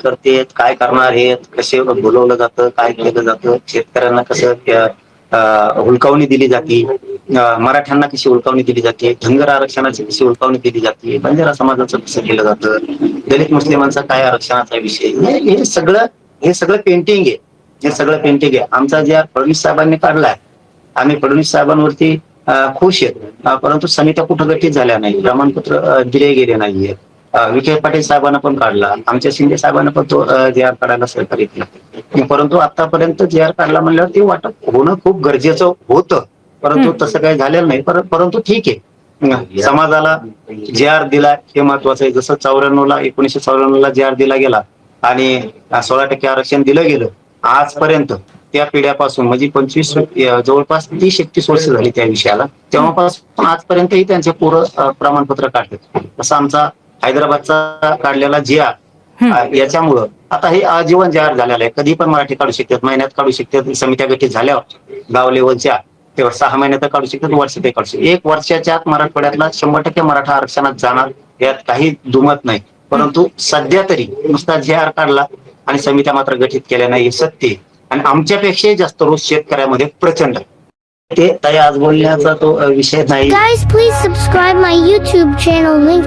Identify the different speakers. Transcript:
Speaker 1: करते, काय करणार आहेत, कसे बोलवलं जातं, काय केलं जातं, शेतकऱ्यांना कसं हुलकावणी दिली जाते, मराठ्यांना कशी हुलकावणी दिली जाते, धनगर आरक्षणाची कशी हुलकावणी दिली जाते, बंजारा समाजाचं कसं केलं जातं, दलित मुस्लिमांचा काय आरक्षणाचा विषय, हे सगळं पेंटिंग आहे. हे सगळं पेंटिंग आहे. आमचा जे फडणवीस साहेबांनी काढलाय, आम्ही फडणवीस साहेबांवरती खुश आहेत, परंतु समित्या कुठं गठीत झाल्या नाही, प्रमाणपत्र दिले गेले नाहीये. विखे पाटील साहेबांना पण काढला, आमच्या शिंदे साहेबांना पण तो जे आर काढायला सहकार्य केलं, परंतु आतापर्यंत जे आर काढला म्हणल्यावर ते वाटप होणं खूप गरजेचं होतं, परंतु तसं काही झालेलं नाही. परंतु ठीक आहे, समाजाला जे आर दिला हे महत्वाचं आहे. जसं 1994ला जे आर दिला गेला आणि 16% आरक्षण दिलं गेलं, आजपर्यंत त्या पिढ्यापासून म्हणजे 25 जवळपास 30-31 वर्ष झाली त्या विषयाला, तेव्हापासून आजपर्यंतही त्यांचे पूर्ण प्रमाणपत्र काढतात. तसं आमचा हैदराबादचा काढलेला जे आर, याच्यामुळं आता हे आजीवन जे आर झालेलं आहे. कधी पण मराठी काढू शकतात, महिन्यात काढू शकतात, समित्या गठीत झाल्यावर गाव लेवलच्या तेव्हा 6 महिन्यात काढू शकतात, वर्षात काढू शकतात. 1 वर्षाच्या आत मराठवाड्यातला 100% मराठा आरक्षणात जाणार, यात काही दुमत नाही. परंतु सध्या तरी नुसता जे आर काढला आणि समित्या मात्र गठीत केल्या नाही, हे सत्य आहे. आणि आमच्यापेक्षाही जास्त रोष शेतकऱ्यामध्ये प्रचंड. ते ताई आज बोलण्याचा तो विषय नाही.
Speaker 2: Guys, please subscribe my YouTube channel link